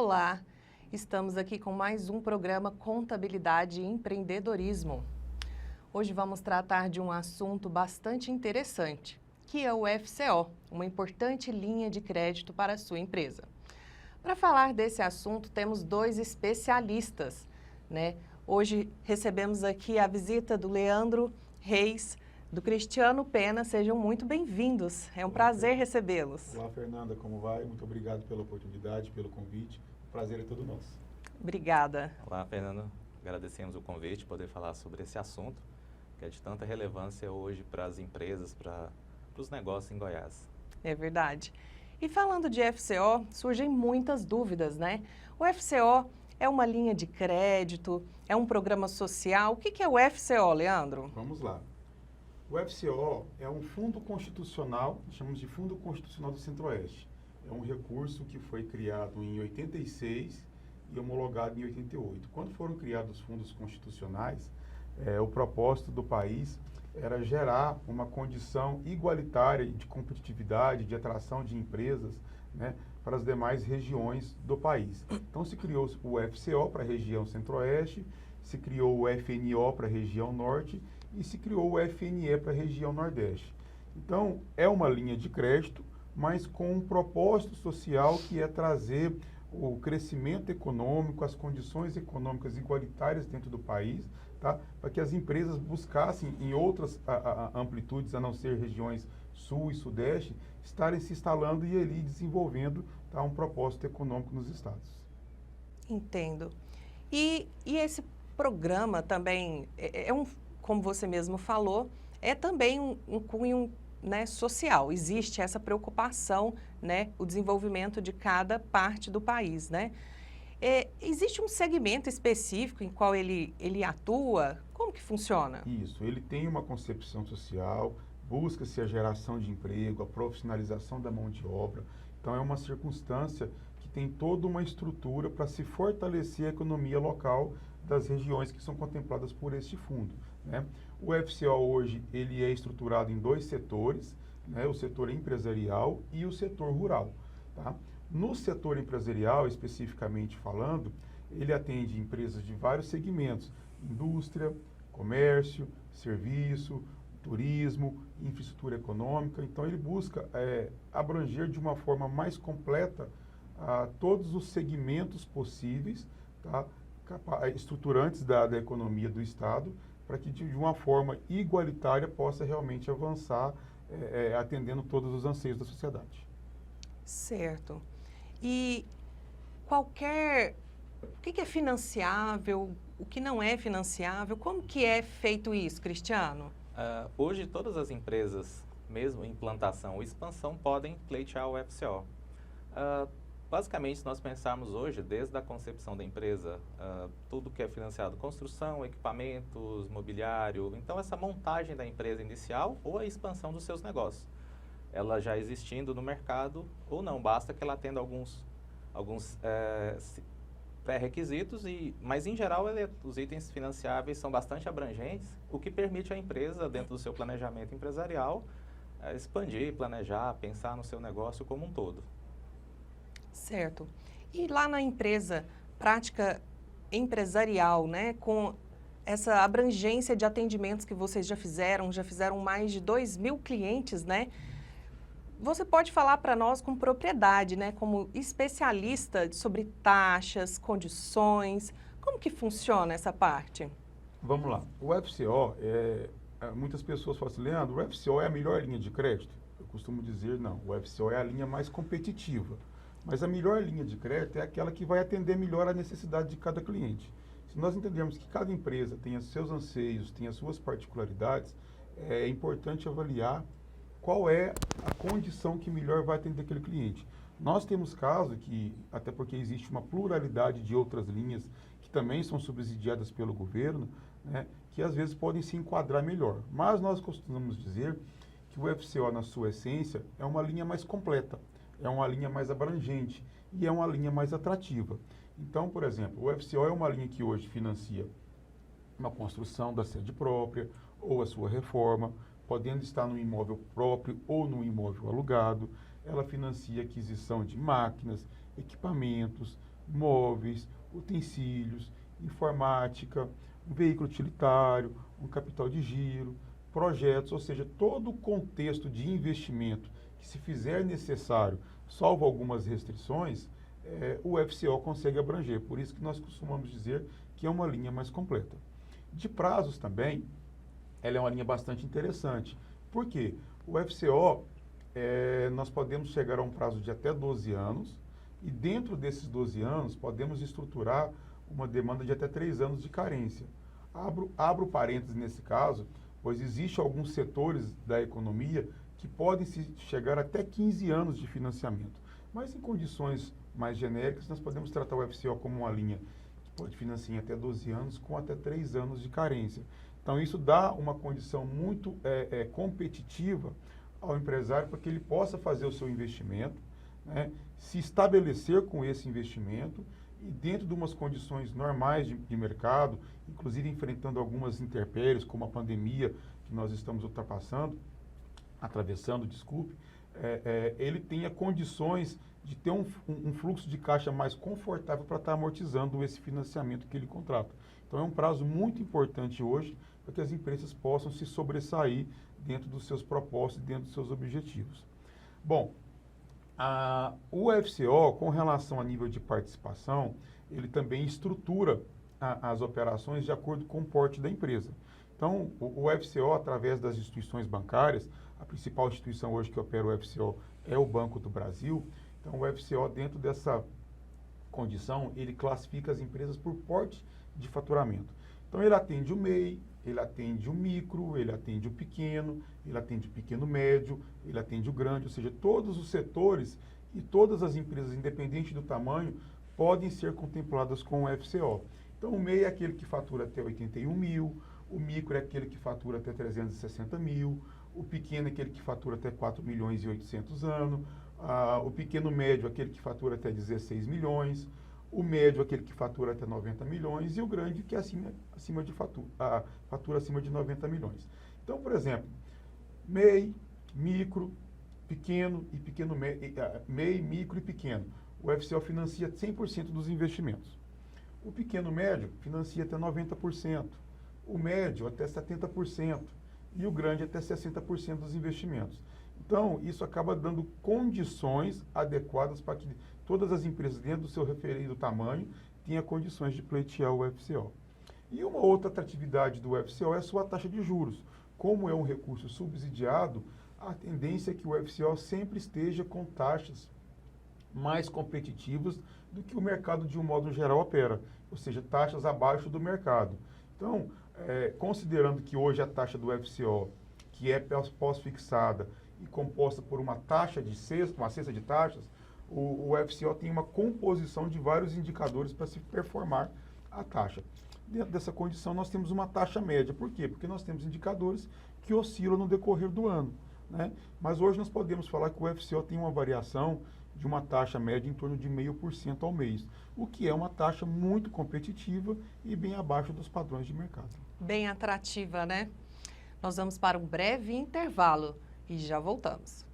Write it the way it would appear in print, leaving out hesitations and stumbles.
Olá, estamos aqui com mais um programa Contabilidade e Empreendedorismo. Hoje vamos tratar de um assunto bastante interessante, que é o FCO, uma importante linha de crédito para a sua empresa. Para falar desse assunto, temos dois especialistas, né? Hoje recebemos aqui a visita do Leandro Reis, do Cristiano Pena. Sejam muito bem-vindos. É um prazer recebê-los. Olá, Fernanda, como vai? Muito obrigado pela oportunidade, pelo convite. O prazer é todo nosso. Obrigada. Olá, Fernanda. Agradecemos o convite, poder falar sobre esse assunto, que é de tanta relevância hoje para as empresas, para os negócios em Goiás. É verdade. E falando de FCO, surgem muitas dúvidas, né? O FCO é uma linha de crédito? É um programa social? O que é o FCO, Leandro? Vamos lá. O FCO é um fundo constitucional, chamamos de Fundo Constitucional do Centro-Oeste. É um recurso que foi criado em 86 e homologado em 88. Quando foram criados os fundos constitucionais, o propósito do país era gerar uma condição igualitária de competitividade, de atração de empresas, né, para as demais regiões do país. Então se criou o FCO para a região Centro-Oeste, se criou o FNO para a região Norte e se criou o FNE para a região Nordeste. Então é uma linha de crédito, mas com um propósito social que é trazer o crescimento econômico, as condições econômicas igualitárias dentro do país, tá? Para que as empresas buscassem em outras amplitudes, a não ser regiões sul e sudeste, estarem se instalando e ali desenvolvendo, tá, um propósito econômico nos estados. Entendo. E esse programa também como você mesmo falou, é também um cunho, né, social. Existe essa preocupação, né, o desenvolvimento de cada parte do país, né? Existe um segmento específico em qual ele atua? Como que funciona? Isso, ele tem uma concepção social, busca-se a geração de emprego, a profissionalização da mão de obra. Então é uma circunstância que tem toda uma estrutura para se fortalecer a economia local das regiões que são contempladas por este fundo, né? O FCO hoje ele é estruturado em dois setores, né? O setor empresarial e o setor rural, tá? No setor empresarial, especificamente falando, ele atende empresas de vários segmentos: indústria, comércio, serviço, turismo, infraestrutura econômica. Então ele busca abranger de uma forma mais completa todos os segmentos possíveis, tá? Estruturantes da economia do Estado, para que de uma forma igualitária possa realmente avançar, atendendo todos os anseios da sociedade. Certo. E o que é financiável, o que não é financiável, como que é feito isso, Cristiano? Hoje todas as empresas, mesmo em implantação ou expansão, podem pleitear o FCO. Basicamente, se nós pensarmos hoje, desde a concepção da empresa, tudo que é financiado, construção, equipamentos, mobiliário, então essa montagem da empresa inicial ou a expansão dos seus negócios, ela já existindo no mercado ou não, basta que ela atenda alguns pré-requisitos, mas em geral os itens financiáveis são bastante abrangentes, o que permite à empresa, dentro do seu planejamento empresarial, expandir, planejar, pensar no seu negócio como um todo. Certo. E lá na empresa, prática empresarial, né, com essa abrangência de atendimentos que vocês já fizeram mais de 2.000 clientes, né? Você pode falar para nós com propriedade, né, como especialista sobre taxas, condições, como que funciona essa parte? Vamos lá. O FCO, muitas pessoas falam assim: Leandro, o FCO é a melhor linha de crédito? Eu costumo dizer não, o FCO é a linha mais competitiva. Mas a melhor linha de crédito é aquela que vai atender melhor a necessidade de cada cliente. Se nós entendermos que cada empresa tem os seus anseios, tem as suas particularidades, é importante avaliar qual é a condição que melhor vai atender aquele cliente. Nós temos casos que, até porque existe uma pluralidade de outras linhas que também são subsidiadas pelo governo, né, que às vezes podem se enquadrar melhor. Mas nós costumamos dizer que o FCO, na sua essência, é uma linha mais completa, é uma linha mais abrangente e é uma linha mais atrativa. Então, por exemplo, o FCO é uma linha que hoje financia uma construção da sede própria ou a sua reforma, podendo estar no imóvel próprio ou no imóvel alugado. Ela financia aquisição de máquinas, equipamentos, móveis, utensílios, informática, um veículo utilitário, um capital de giro, projetos, ou seja, todo o contexto de investimento que se fizer necessário, salvo algumas restrições, o FCO consegue abranger. Por isso que nós costumamos dizer que é uma linha mais completa. De prazos também, ela é uma linha bastante interessante. Por quê? O FCO, nós podemos chegar a um prazo de até 12 anos e dentro desses 12 anos podemos estruturar uma demanda de até 3 anos de carência. Abro parênteses nesse caso, pois existem alguns setores da economia que podem chegar até 15 anos de financiamento. Mas em condições mais genéricas, nós podemos tratar o FCO como uma linha que pode financiar em até 12 anos com até 3 anos de carência. Então, isso dá uma condição muito competitiva ao empresário para que ele possa fazer o seu investimento, né, se estabelecer com esse investimento e dentro de umas condições normais de mercado, inclusive enfrentando algumas intempéries, como a pandemia que nós estamos atravessando, ele tenha condições de ter um fluxo de caixa mais confortável para estar amortizando esse financiamento que ele contrata. Então, é um prazo muito importante hoje para que as empresas possam se sobressair dentro dos seus propósitos, dentro dos seus objetivos. Bom, o FCO, com relação a nível de participação, ele também estrutura as operações de acordo com o porte da empresa. Então, o FCO, através das instituições bancárias, a principal instituição hoje que opera o FCO é o Banco do Brasil. Então, o FCO, dentro dessa condição, ele classifica as empresas por porte de faturamento. Então, ele atende o MEI, ele atende o micro, ele atende o pequeno, ele atende o pequeno médio, ele atende o grande, ou seja, todos os setores e todas as empresas, independente do tamanho, podem ser contempladas com o FCO. Então, o MEI é aquele que fatura até 81 mil, o micro é aquele que fatura até 360 mil, o pequeno é aquele que fatura até 4 milhões e 800 anos, o pequeno médio é aquele que fatura até 16 milhões, o médio é aquele que fatura até 90 milhões e o grande que é fatura acima de 90 milhões. Então, por exemplo, MEI, micro, pequeno e pequeno MEI, micro e pequeno. O FCO financia 100% dos investimentos. O pequeno médio financia até 90%, o médio até 70% e o grande até 60% dos investimentos. Então, isso acaba dando condições adequadas para que todas as empresas, dentro do seu referido tamanho, tenham condições de pleitear o FCO. E uma outra atratividade do FCO é a sua taxa de juros. Como é um recurso subsidiado, a tendência é que o FCO sempre esteja com taxas mais competitivas do que o mercado, de um modo geral, opera, ou seja, taxas abaixo do mercado. Então, considerando que hoje a taxa do FCO, que é pós-fixada e composta por uma cesta de taxas, o FCO tem uma composição de vários indicadores para se performar a taxa. Dentro dessa condição, nós temos uma taxa média. Por quê? Porque nós temos indicadores que oscilam no decorrer do ano, né? Mas hoje nós podemos falar que o FCO tem uma variação de uma taxa média em torno de 0,5% ao mês, o que é uma taxa muito competitiva e bem abaixo dos padrões de mercado. Bem atrativa, né? Nós vamos para um breve intervalo e já voltamos.